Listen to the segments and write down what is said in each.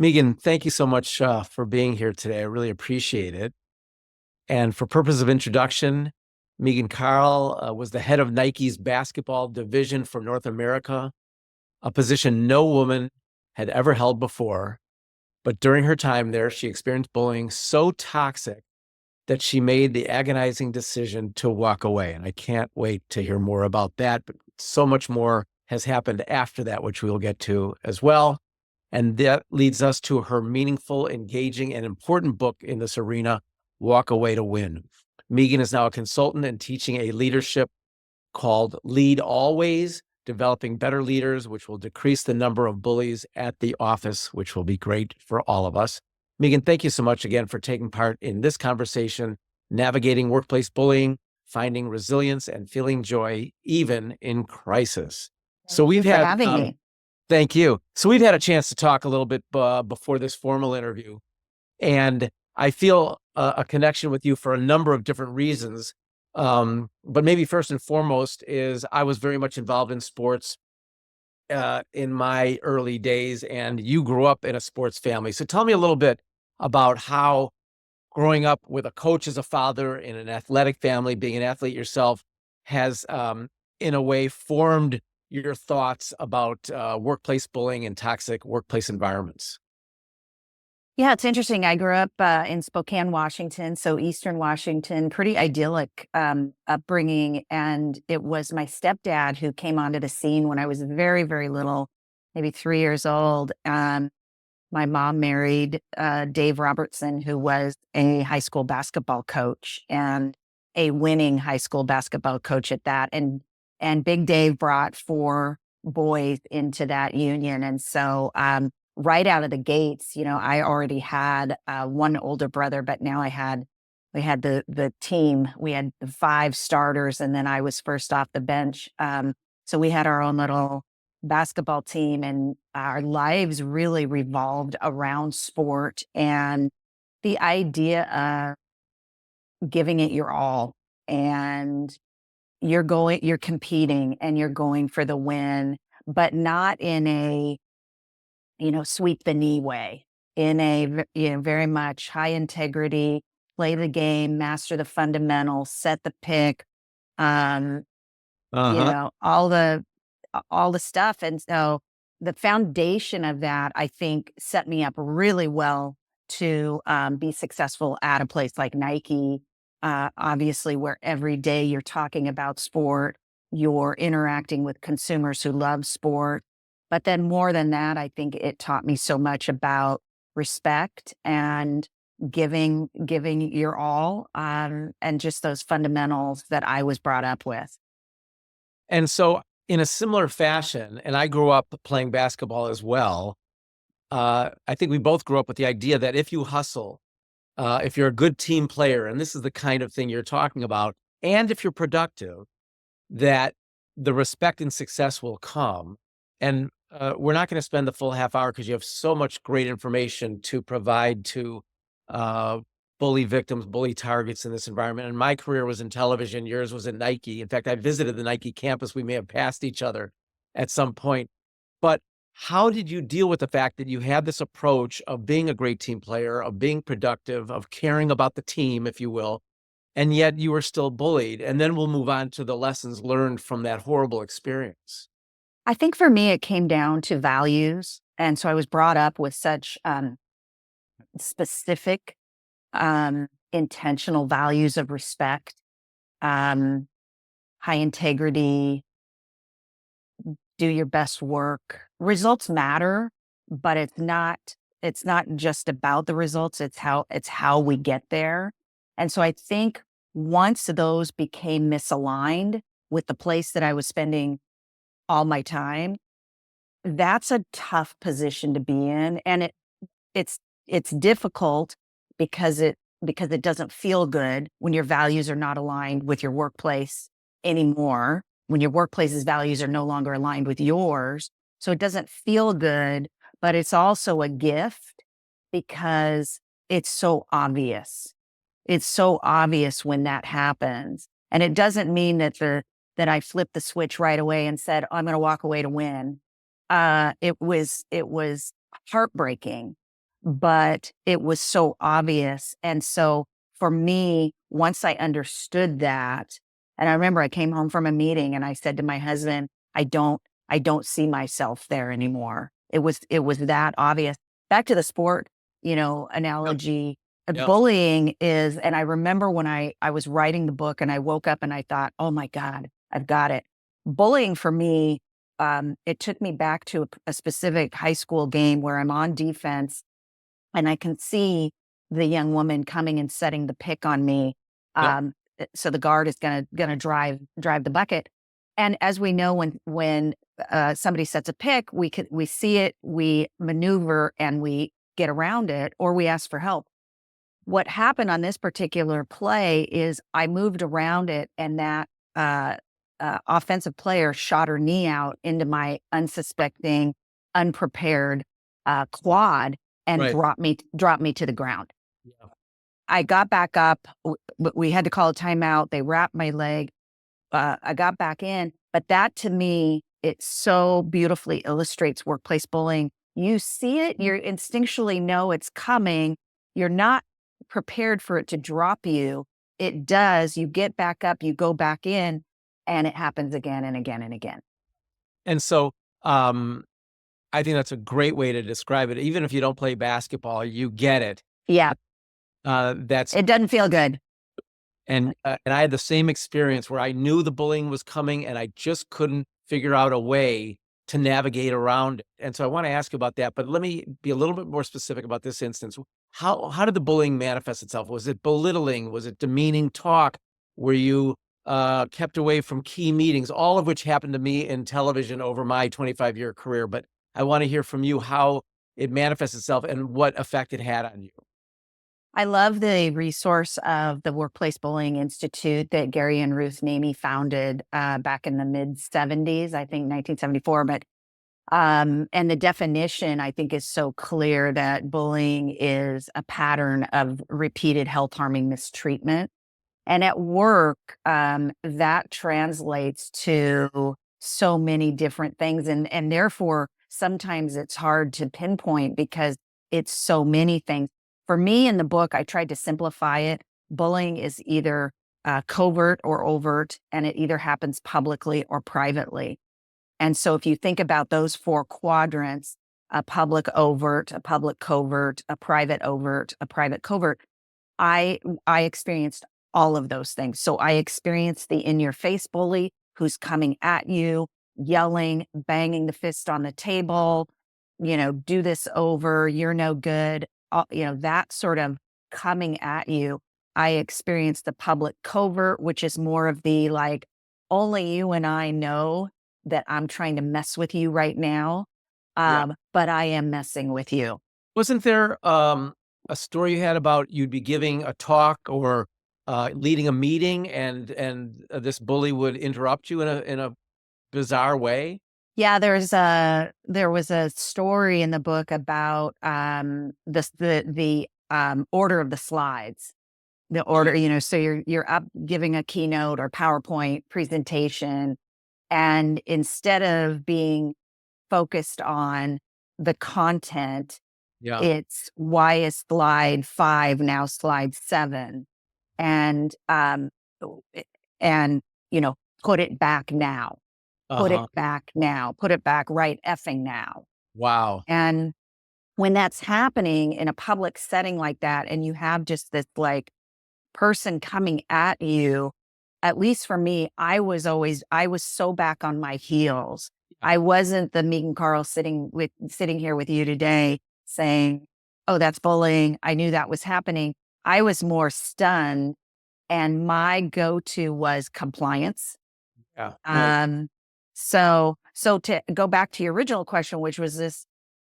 Megan, thank you so much for being here today. I really appreciate it. And for purpose of introduction, Megan Carle was the head of Nike's basketball division for North America, a position no woman had ever held before. But during her time there, she experienced bullying so toxic that she made the agonizing decision to walk away. And I can't wait to hear more about that. But so much more has happened after that, which we'll get to as well. And that leads us to her meaningful, engaging, and important book in this arena, Walk Away to Win. Megan is now a consultant and teaching a leadership called Lead Always, developing better leaders, which will decrease the number of bullies at the office, which will be great for all of us. Megan, thank you so much again for taking part in this conversation, navigating workplace bullying, finding resilience, and feeling joy even in crisis. So Thank you we've for had having me. Thank you. So we've had a chance to talk a little bit before this formal interview, and I feel a connection with you for a number of different reasons. But maybe first and foremost is I was very much involved in sports in my early days, and you grew up in a sports family. So tell me a little bit about how growing up with a coach as a father in an athletic family, being an athlete yourself, has in a way formed your thoughts about workplace bullying and toxic workplace environments. Yeah, it's interesting. I grew up in Spokane, Washington, so Eastern Washington, pretty idyllic upbringing. And it was my stepdad who came onto the scene when I was very, very little, maybe 3 years old. My mom married Dave Robertson, who was a high school basketball coach and a winning high school basketball coach at that. And Big Dave brought four boys into that union. And so right out of the gates, I already had one older brother, but now we had the team. We had the five starters, and then I was first off the bench. So we had our own little basketball team, and our lives really revolved around sport and the idea of giving it your all. And you're competing and you're going for the win, but not in a, sweep the knee way, in a, very much high integrity, play the game, master the fundamentals, set the pick, um, Uh-huh. all the stuff. And so the foundation of that, I think, set me up really well to be successful at a place like Nike, obviously, where every day you're talking about sport, you're interacting with consumers who love sport. But then more than that, I think it taught me so much about respect and giving your all, and just those fundamentals that I was brought up with. And so, in a similar fashion, and I grew up playing basketball as well, I think we both grew up with the idea that if you hustle, if you're a good team player, and this is the kind of thing you're talking about, and if you're productive, that the respect and success will come. And we're not going to spend the full half hour because you have so much great information to provide to uh, bully victims, bully targets in this environment. And my career was in television. Yours was at Nike. In fact, I visited the Nike campus. We may have passed each other at some point. But how did you deal with the fact that you had this approach of being a great team player, of being productive, of caring about the team, if you will, and yet you were still bullied? And then we'll move on to the lessons learned from that horrible experience. I think for me, it came down to values. And so I was brought up with such specific, intentional values of respect, um, high integrity, do your best work. Results matter, but it's not just about the results, it's how we get there. And so I think once those became misaligned with the place that I was spending all my time, that's a tough position to be in. And it's it's difficult because it doesn't feel good when your values are not aligned with your workplace anymore, when your workplace's values are no longer aligned with yours. So it doesn't feel good, but it's also a gift because it's so obvious. It's so obvious when that happens. And it doesn't mean that I flipped the switch right away and said, "Oh, I'm going to walk away to win." It was heartbreaking but it was so obvious. And so for me, once I understood that, and I remember I came home from a meeting and I said to my husband, I don't see myself there anymore. It was that obvious. Back to the sport, Yep. analogy. Yep. Bullying is, and I remember when I was writing the book and I woke up and I thought, oh my God, I've got it. Bullying for me, it took me back to a specific high school game where I'm on defense and I can see the young woman coming and setting the pick on me. Yep. So the guard is gonna drive the bucket. And as we know, when somebody sets a pick, we see it, we maneuver, and we get around it, or we ask for help. What happened on this particular play is I moved around it, and that uh, offensive player shot her knee out into my unsuspecting, unprepared quad and Right. dropped me to the ground. Yeah. I got back up. We had to call a timeout. They wrapped my leg. I got back in, but that to me, it so beautifully illustrates workplace bullying. You see it, you instinctually know it's coming. You're not prepared for it to drop you. It does. You get back up, you go back in, and it happens again and again and again. And so, um, I think that's a great way to describe it. Even if you don't play basketball, you get it. Yeah, That's it doesn't feel good. and I had the same experience where I knew the bullying was coming and I just couldn't figure out a way to navigate around it. And so I want to ask you about that, but let me be a little bit more specific about this instance. How did the bullying manifest itself? Was it belittling? Was it demeaning talk? Were you kept away from key meetings? All of which happened to me in television over my 25-year career. But I want to hear from you how it manifests itself and what effect it had on you. I love the resource of the Workplace Bullying Institute that Gary and Ruth Namey founded back in the mid 70s, I think 1974. But and the definition, I think, is so clear that bullying is a pattern of repeated health harming mistreatment. And at work, that translates to so many different things. And therefore, sometimes it's hard to pinpoint because it's so many things. For me in the book, I tried to simplify it. Bullying is either covert or overt, and it either happens publicly or privately. And so if you think about those four quadrants, a public overt, a public covert, a private overt, a private covert, I experienced all of those things. So I experienced the in your face bully who's coming at you, yelling, banging the fist on the table, do this over, you're no good, that sort of coming at you. I experienced the public covert, which is more of the like, only you and I know that I'm trying to mess with you right now. Yeah. But I am messing with you. Wasn't there, a story you had about you'd be giving a talk or, leading a meeting and this bully would interrupt you in a bizarre way? Yeah, there was a story in the book about the order of the slides. The order, so you're up giving a keynote or PowerPoint presentation, and instead of being focused on the content, Yeah. it's why is slide 5 now slide 7? And o- i- and put it back now. Put it Uh-huh. back now. Put it back right effing now. Wow. And when that's happening in a public setting like that, and you have just this like person coming at you, at least for me, I was so back on my heels. Yeah. I wasn't the Megan Carl sitting here with you today saying, "Oh, that's bullying." I knew that was happening. I was more stunned, and my go-to was compliance. Yeah. Right. Um, so to go back to your original question, which was this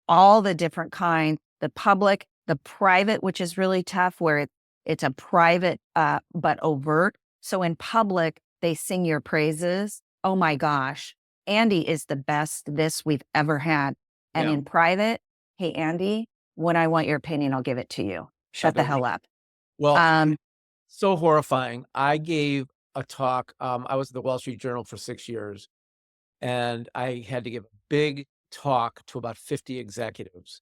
all the different kinds, the public, the private, which is really tough, where it's a private but overt. So in public, they sing your praises. Oh my gosh, Andy is the best this we've ever had. And Yeah. in private, hey Andy, when I want your opinion, I'll give it to you. Shut Shut the it down. hell up. Well, Um, so horrifying. I gave a talk, I was at the Wall Street Journal for 6 years, and I had to give a big talk to about 50 executives.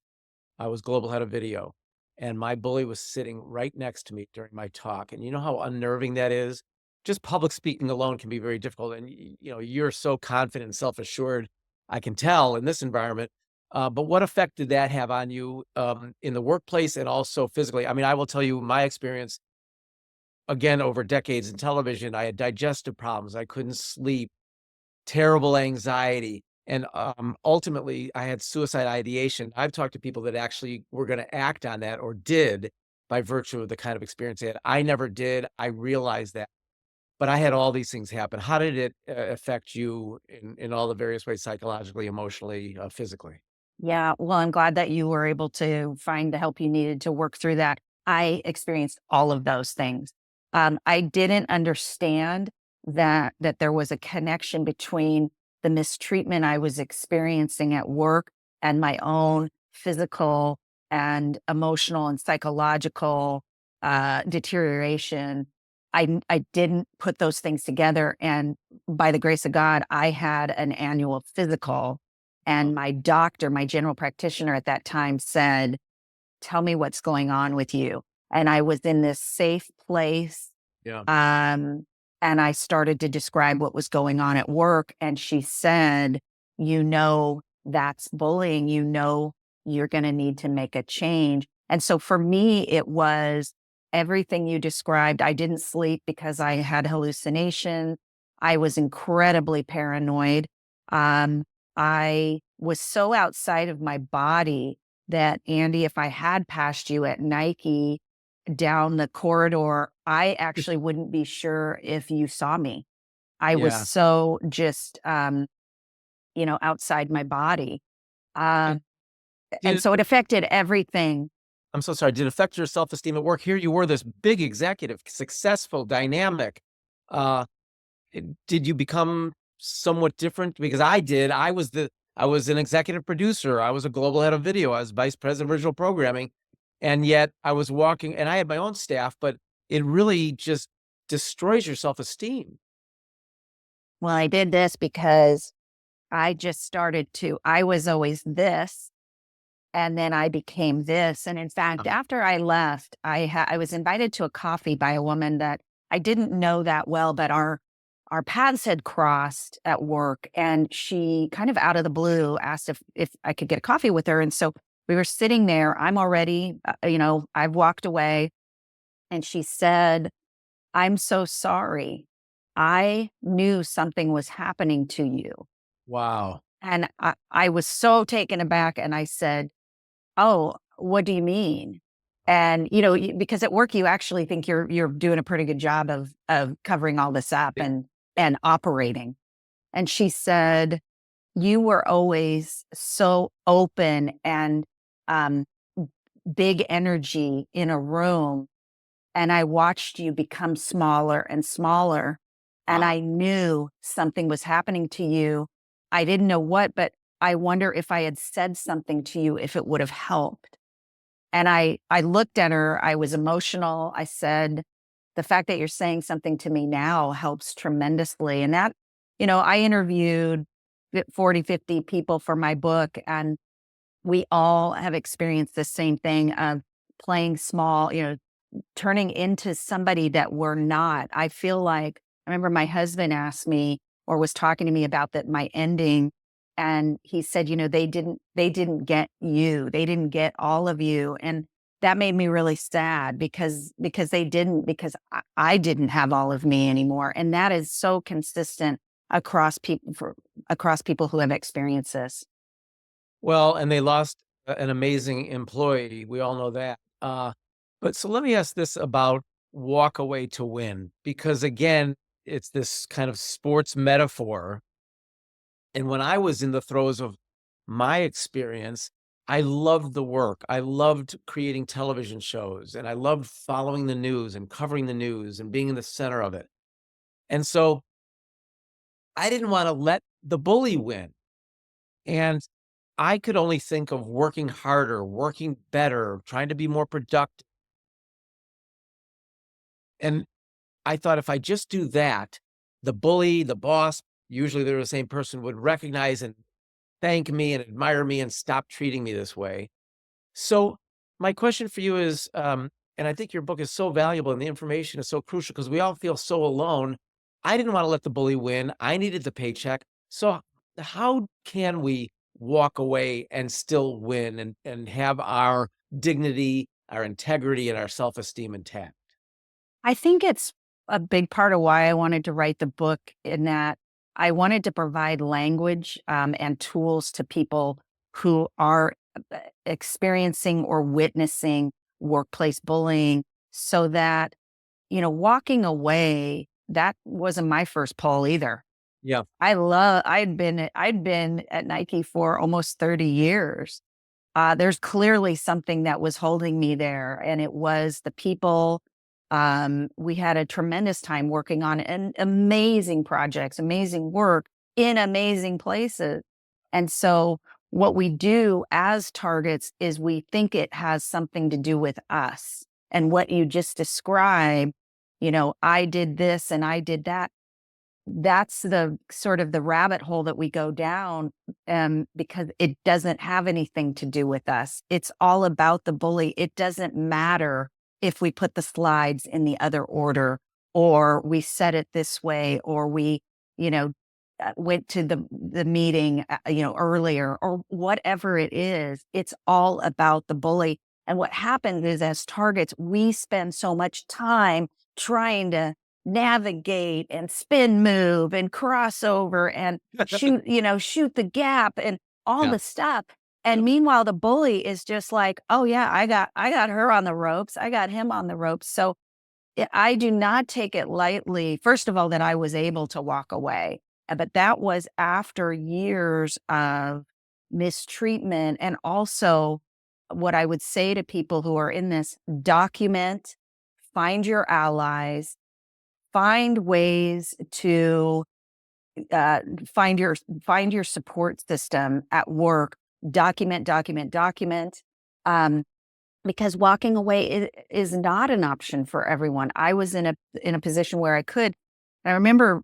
I was global head of video, and my bully was sitting right next to me during my talk. And you know how unnerving that is? Just public speaking alone can be very difficult. And you're so confident and self-assured, I can tell in this environment. But what effect did that have on you in the workplace and also physically? I mean, I will tell you my experience again over decades in television. I had digestive problems. I couldn't sleep, terrible anxiety, and, ultimately, I had suicide ideation. I've talked to people that actually were gonna act on that or did by virtue of the kind of experience they had. I never did, I realized that, but I had all these things happen. How did it, affect you in all the various ways, psychologically, emotionally, physically? Yeah, well, I'm glad that you were able to find the help you needed to work through that. I experienced all of those things. I didn't understand that there was a connection between the mistreatment I was experiencing at work and my own physical and emotional and psychological deterioration. I didn't put those things together, and by the grace of God, I had an annual physical, Uh, and my doctor, my general practitioner at that time said, "Tell me what's going on with you." And I was in this safe place. yeah. Um, and I started to describe what was going on at work. And she said, that's bullying. You're going to need to make a change. And so for me, it was everything you described. I didn't sleep because I had hallucinations. I was incredibly paranoid. Um, I was so outside of my body that, Andy, if I had passed you at Nike down the corridor, I actually wouldn't be sure if you saw me. I was Yeah. so just, outside my body. And Um, and did so it affected everything. I'm so sorry, did it affect your self-esteem at work? Here you were, this big executive, successful, dynamic, uh did you become somewhat different? Because I did. I was an executive producer. I was a global head of video. I was vice president of original programming. And yet I was walking and I had my own staff, but it really just destroys your self-esteem. Well, I did this because I was always this. And then I became this. And in fact, Uh-huh. after I left, I was invited to a coffee by a woman that I didn't know that well, but our paths had crossed at work, and she kind of out of the blue asked if I could get a coffee with her. And so we were sitting there. I'm already, I've walked away, and she said, "I'm so sorry. I knew something was happening to you." Wow. And I was so taken aback, and I said, "Oh, what do you mean?" And, because at work, you actually think you're doing a pretty good job of covering all this up It- and operating. And she said, "You were always so open and, um, big energy in a room, and I watched you become smaller and smaller, and Wow. I knew something was happening to you. I didn't know what, but I wonder if I had said something to you, if it would have helped." And I looked at her, I was emotional. I said, "The fact that you're saying something to me now helps tremendously." And that, I interviewed 40, 50 people for my book, and we all have experienced the same thing of playing small, turning into somebody that we're not. I feel like I remember my husband asked me or was talking to me about that my ending, and he said, they didn't get you. They didn't get all of you. And that made me really sad because they didn't, because I didn't have all of me anymore. And that is so consistent across people who have experienced this. Well, and they lost an amazing employee. We all know that. But so let me ask this about walk away to win, because again, it's this kind of sports metaphor. And when I was in the throes of my experience, I loved the work. I loved creating television shows and I loved following the news and covering the news and being in the center of it. And so I didn't want to let the bully win. And I could only think of working harder, working better, trying to be more productive. And I thought if I just do that, the bully, the boss, usually they're the same person, would recognize and thank me and admire me and stop treating me this way. So my question for you is, and I think your book is so valuable and the information is so crucial because we all feel so alone. I didn't want to let the bully win. I needed the paycheck. So how can we walk away and still win and have our dignity, our integrity, and our self-esteem intact? I think it's a big part of why I wanted to write the book, in that I wanted to provide language and tools to people who are experiencing or witnessing workplace bullying, so that, walking away, that wasn't my first pull either. Yeah. I'd been at Nike for almost 30 years. There's clearly something that was holding me there, and it was the people. We had a tremendous time working on amazing projects, amazing work in amazing places. And so, what we do as targets is we think it has something to do with us. And what you just described, I did this and I did that. That's the sort of the rabbit hole that we go down, because it doesn't have anything to do with us. It's all about the bully. It doesn't matter if we put the slides in the other order, or we said it this way, or we, you know, went to the meeting, earlier, or whatever it is. It's all about the bully. And what happens is, as targets, we spend so much time trying to navigate and spin move and crossover and shoot the gap and all Yeah. the stuff. And meanwhile, the bully is just like, oh yeah, I got her on the ropes. I got him on the ropes. So I do not take it lightly. First of all, that I was able to walk away, but that was after years of mistreatment. And also, what I would say to people who are in this: document, find your allies, find ways to find your support system at work. Document, document, document. Um, because walking away is not an option for everyone. I was in a position where I could. I remember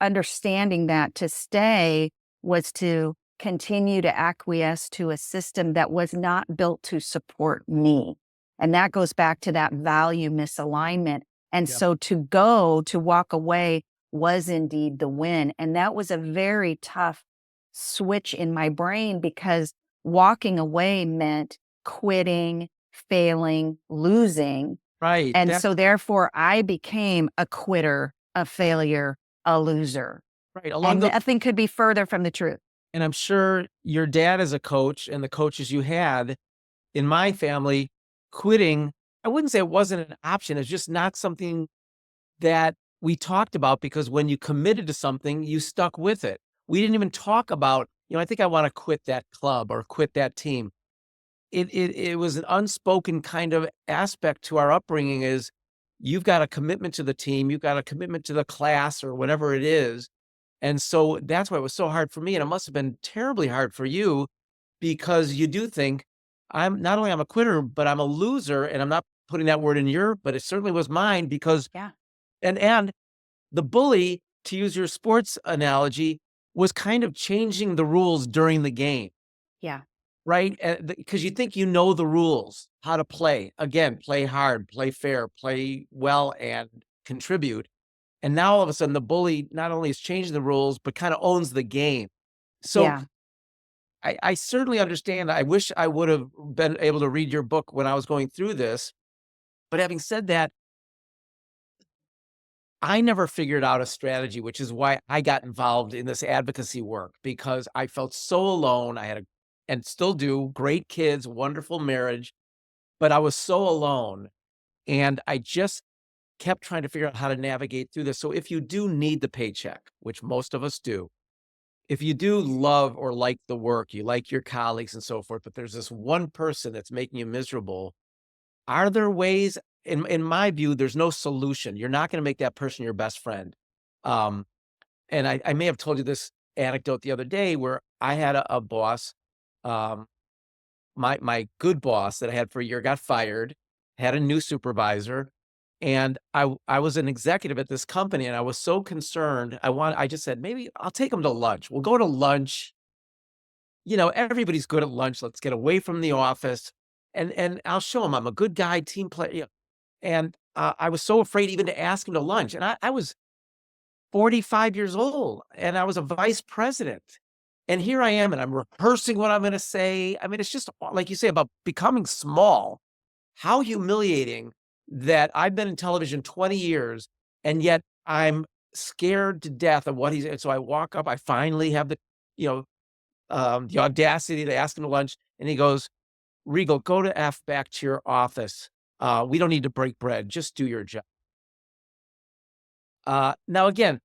understanding that to stay was to continue to acquiesce to a system that was not built to support me. And that goes back to that value misalignment. And Yeah. so to walk away was indeed the win. And that was a very tough switch in my brain, because walking away meant quitting, failing, losing. Right. And That's so therefore I became a quitter, a failure, a loser. right. Along And the nothing could be further from the truth. And I'm sure your dad is a coach and the coaches you had in my family, quitting, I wouldn't say it wasn't an option. It's just not something that we talked about because when you committed to something, you stuck with it. We didn't even talk about, I think I want to quit that club or quit that team. It was an unspoken kind of aspect to our upbringing is you've got a commitment to the team, you've got a commitment to the class or whatever it is. And so that's why it was so hard for me. And it must have been terribly hard for you because you do think I'm not only I'm a quitter, but I'm a loser. And I'm not putting that word in your, but it certainly was mine because Yeah. and the bully, to use your sports analogy, was kind of changing the rules during the game, Yeah. right? Because you think you know the rules, how to play. Again, play hard, play fair, play well, and contribute. And now all of a sudden, the bully not only is changing the rules, but kind of owns the game. So Yeah. I certainly understand. I wish I would have been able to read your book when I was going through this. But having said that, I never figured out a strategy, which is why I got involved in this advocacy work because I felt so alone. I had and still do, great kids, wonderful marriage, but I was so alone. And I just kept trying to figure out how to navigate through this. So if you do need the paycheck, which most of us do, if you do love or like the work, you like your colleagues and so forth, but there's this one person that's making you miserable, are there ways in my view, there's no solution. You're not gonna make that person your best friend. Um, and I may have told you this anecdote the other day where I had a boss, um, my good boss that I had for a year got fired, had a new supervisor, and I was an executive at this company, and I was so concerned. I just said, "Maybe I'll take him to lunch. We'll go to lunch. Everybody's good at lunch. Let's get away from the office." and I'll show him I'm a good guy, team player, and, I was so afraid even to ask him to lunch, and I was 45 years old, and I was a vice president, and here I am, and I'm rehearsing what I'm gonna say. I mean, it's just, like you say, about becoming small. How humiliating that I've been in television 20 years, and yet I'm scared to death of what he's, and so I walk up, I finally have you know, the audacity to ask him to lunch, and he goes, "Regal, go to F back to your office. We don't need to break bread. Just do your job." Now again,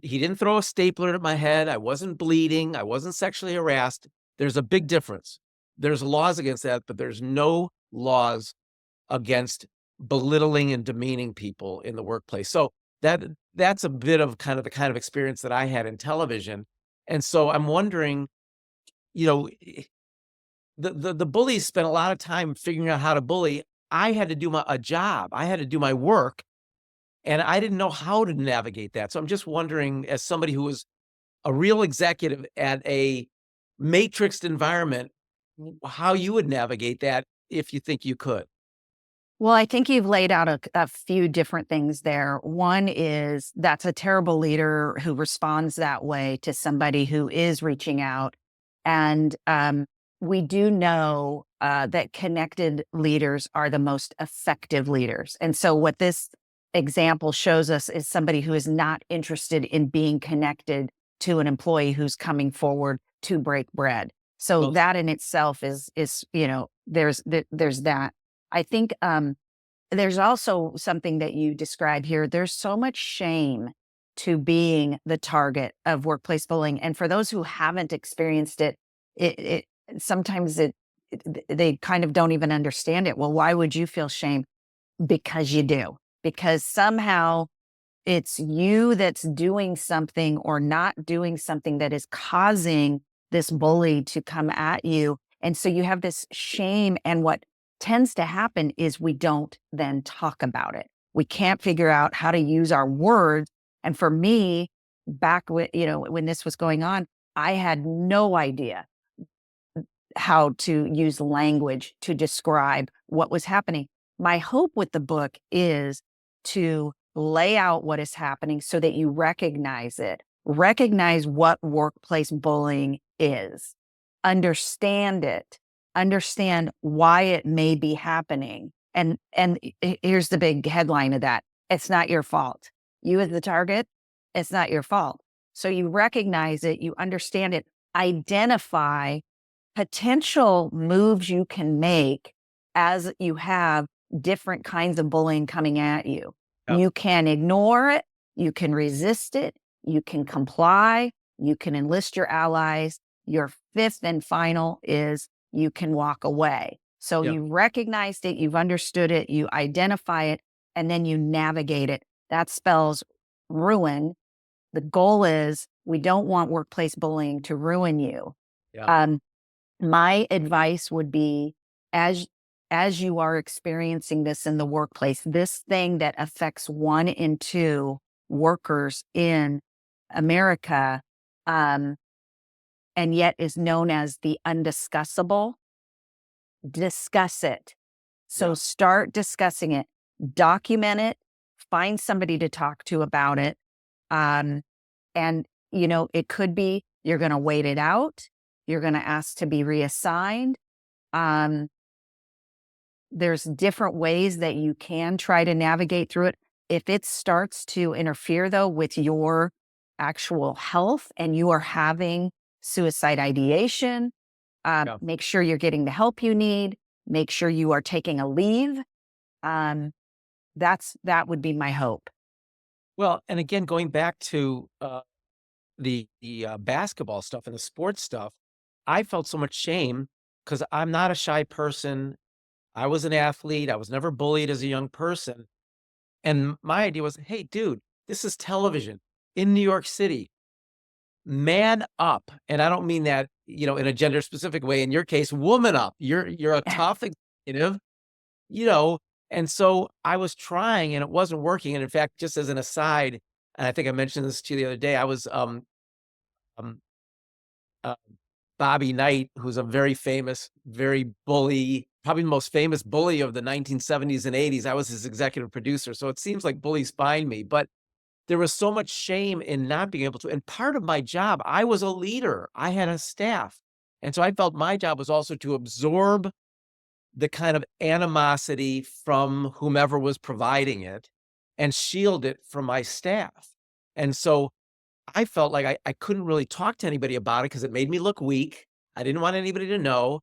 he didn't throw a stapler at my head. I wasn't bleeding. I wasn't sexually harassed. There's a big difference. There's laws against that, but there's no laws against belittling and demeaning people in the workplace. So that that's a bit of kind of the kind of experience that I had in television. And so I'm wondering, you know, the bullies spent a lot of time figuring out how to bully. I had to do a job. I had to do my work, and I didn't know how to navigate that. So I'm just wondering, as somebody who was a real executive at a matrixed environment, how you would navigate that if you think you could. Well, I think you've laid out a few different things there. One is that's a terrible leader who responds that way to somebody who is reaching out. And we do know that connected leaders are the most effective leaders. And so, what this example shows us is somebody who is not interested in being connected to an employee who's coming forward to break bread. So Well, that in itself is there's that. I think there's also something that you describe here. There's so much shame to being the target of workplace bullying, and for those who haven't experienced it, it sometimes they kind of don't even understand it. Well, why would you feel shame? Because you do. Because somehow it's you that's doing something or not doing something that is causing this bully to come at you. And so you have this shame. And what tends to happen is we don't then talk about it. We can't figure out how to use our words. And for me, back when, when this was going on, I had no idea how to use language to describe what was happening. My hope with the book is to lay out what is happening so that you recognize it, recognize what workplace bullying is, understand it, understand why it may be happening. And here's the big headline of that. It's not your fault. You as the target, it's not your fault. So you recognize it, you understand it, identify potential moves you can make as you have different kinds of bullying coming at you. yeah, You can ignore it, you can resist it, you can comply, you can enlist your allies. Your fifth and final is you can walk away. So yeah. you recognized it, you've understood it, you identify it, and then you navigate it. That spells ruin. The goal is we don't want workplace bullying to ruin you. Yeah. Um, my advice would be as as you are experiencing this in the workplace, this thing that affects 1 in 2 workers in America, um, and yet is known as the undiscussable, discuss it. So Yeah. start discussing it, document it, find somebody to talk to about it. Um, and, it could be you're going to wait it out. You're going to ask to be reassigned. Um, there's different ways that you can try to navigate through it. If it starts to interfere, though, with your actual health and you are having suicide ideation, Yeah. make sure you're getting the help you need. Make sure you are taking a leave. Um, that would be my hope. Well, and again, going back to, the basketball stuff and the sports stuff, I felt so much shame because 'cause I'm not a shy person. I was an athlete. I was never bullied as a young person, and my idea was, "Hey, dude, this is television in New York City. Man up." And I don't mean that, in a gender specific way. In your case, woman up. You're a tough executive, you know, and so I was trying and it wasn't working, and in fact, just as an aside, and I think I mentioned this to you the other day, I was, um, uh, Bobby Knight, who's a very famous, very bully probably the most famous bully of the 1970s and 80s. I was his executive producer. So it seems like bullies find me, but there was so much shame in not being able to. And part of my job, I was a leader, I had a staff. And so I felt my job was also to absorb the kind of animosity from whomever was providing it and shield it from my staff. And so I felt like I couldn't really talk to anybody about it because it made me look weak. I didn't want anybody to know.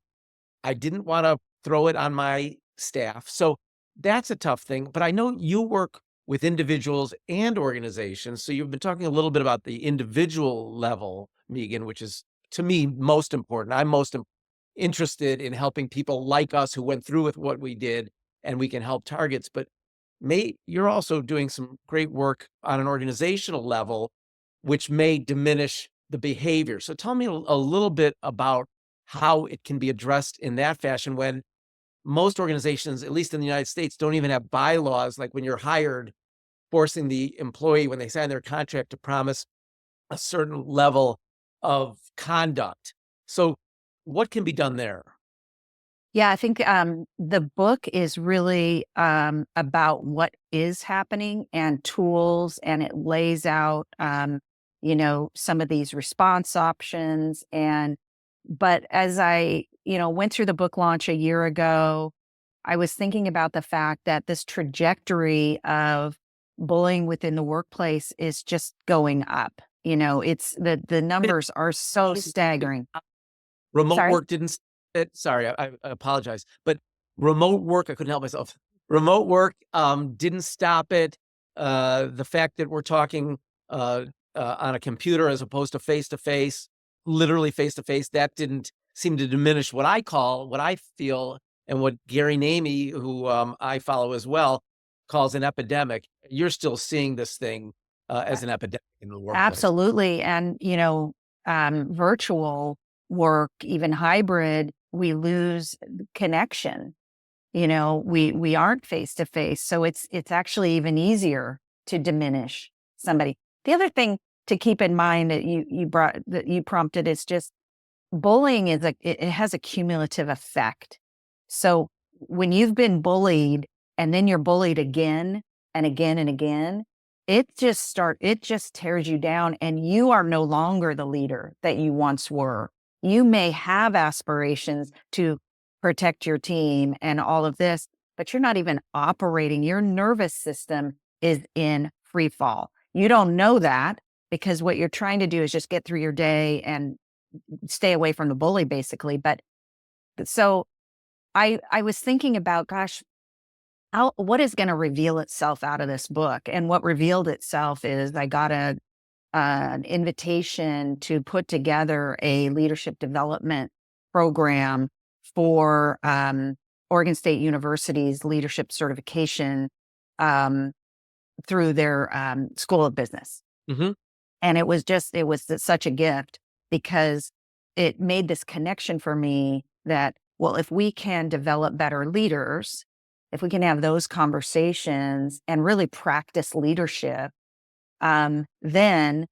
I didn't want to throw it on my staff. So that's a tough thing. But I know you work with individuals and organizations. So you've been talking a little bit about the individual level, Megan, which is to me most important. I'm most interested in helping people like us who went through with what we did and we can help targets. But you're also doing some great work on an organizational level, which may diminish the behavior. So tell me a little bit about how it can be addressed in that fashion when most organizations, at least in the United States, don't even have bylaws like when you're hired, forcing the employee when they sign their contract to promise a certain level of conduct. So what can be done there? Yeah, I think the book is really about what is happening and tools, and it lays out, some of these response options. But as I, went through the book launch a year ago, I was thinking about the fact that this trajectory of bullying within the workplace is just going up. It's the numbers are so staggering. Remote Sorry. work didn't s sorry, I apologize, but remote work, I couldn't help myself. Remote work, didn't stop it. The fact that we're talking, uh, on a computer as opposed to face, literally face to face, that didn't seem to diminish what I feel, and what Gary Namey, who, I follow as well, calls an epidemic. You're still seeing this thing, as an epidemic in the workplace. Absolutely. And, virtual work, even hybrid, we lose connection. We aren't face to face. So it's actually even easier to diminish somebody. The other thing to keep in mind that you prompted is just bullying it has a cumulative effect. So when you've been bullied and then you're bullied again and again and again, it just tears you down, and you are no longer the leader that you once were. You may have aspirations to protect your team and all of this, but you're not even operating. Your nervous system is in free fall. You don't know that because what you're trying to do is just get through your day and stay away from the bully, basically. But so I was thinking about, gosh, what is going to reveal itself out of this book? And what revealed itself is I got an invitation to put together a leadership development program for Oregon State University's leadership certification um, through their School of Business. Mhm. And it was such a gift because it made this connection for me that, well, if we can develop better leaders, if we can have those conversations and really practice leadership, then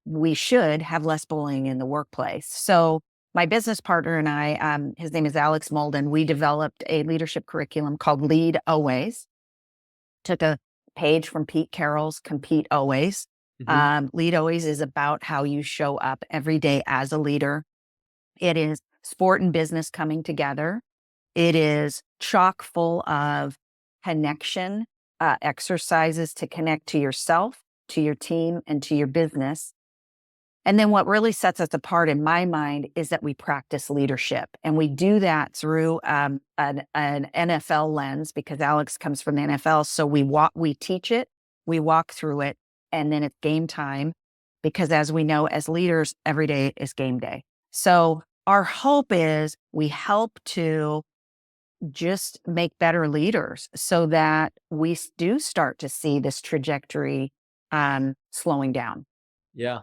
we should have less bullying in the workplace. So my business partner and I, his name is Alex Molden, we developed a leadership curriculum called Lead Always. Took a page from Pete Carroll's Compete Always. Mhm. Lead Always is about how you show up every day as a leader. It is sport and business coming together. It is chock full of connection, exercises to connect to yourself, to your team, and to your business. And then what really sets us apart in my mind is that we practice leadership. And we do that through an NFL lens because Alex comes from the NFL. So we teach it, we walk through it, and then it's game time. Because as we know, as leaders, every day is game day. So our hope is we help to just make better leaders so that we do start to see this trajectory slowing down. Yeah.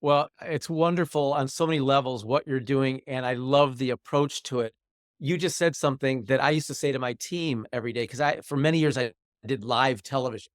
Well, it's wonderful on so many levels what you're doing, and I love the approach to it. You just said something that I used to say to my team every day because for many years I did live television.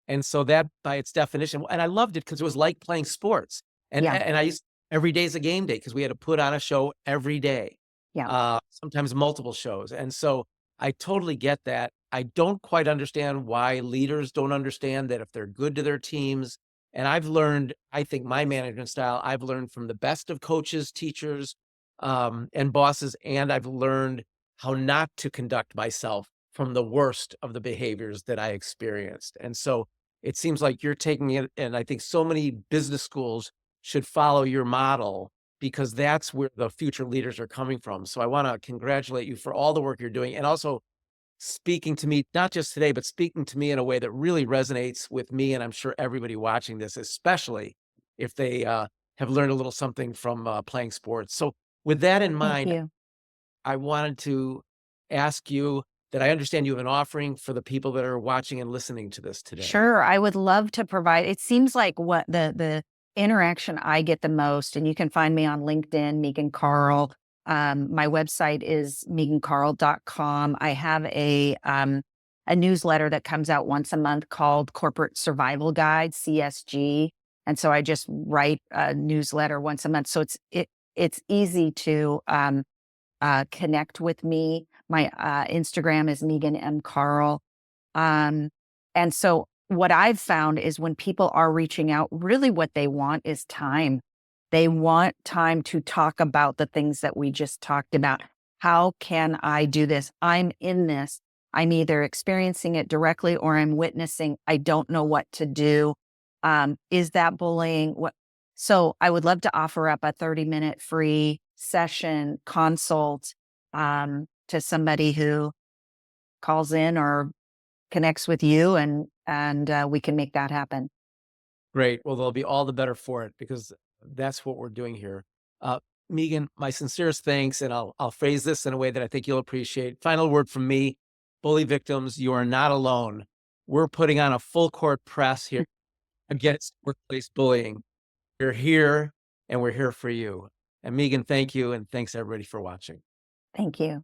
And so that by its definition, and I loved it because it was like playing sports. Yeah. And I used every day is a game day because we had to put on a show every day. Yeah. sometimes multiple shows. And so I totally get that. I don't quite understand why leaders don't understand that if they're good to their teams. And I've learned, I think my management style, I've learned from the best of coaches, teachers, and bosses, and I've learned how not to conduct myself from the worst of the behaviors that I experienced. And so it seems like you're taking it, and I think so many business schools should follow your model because that's where the future leaders are coming from. So I want to congratulate you for all the work you're doing and also speaking to me, not just today, but speaking to me in a way that really resonates with me. And I'm sure everybody watching this, especially if they have learned a little something from playing sports. So with that in Thank mind, you. I wanted to ask you that I understand you have an offering for the people that are watching and listening to this today. Sure, I would love to provide. It seems like what the interaction I get the most, and you can find me on LinkedIn, Megan Carle. My website is megancarle.com. I have a newsletter that comes out once a month called Corporate Survival Guide, CSG. And so I just write a newsletter once a month. So it's easy to connect with me. My Instagram is Megan M. Carle. Um, and so what I've found is when people are reaching out, really what they want is time. They want time to talk about the things that we just talked about. How can I do this? I'm in this. I'm either experiencing it directly or I'm witnessing. I don't know what to do. Is that bullying? What? So I would love to offer up a 30-minute free session consult to somebody who calls in or connects with you and we can make that happen. Great. Well, they'll be all the better for it because that's what we're doing here. Uh, Megan, my sincerest thanks, and I'll phrase this in a way that I think you'll appreciate. Final word from me, bully victims, you are not alone. We're putting on a full court press here against workplace bullying. We're here and we're here for you. And Megan, thank you, and thanks everybody for watching. Thank you.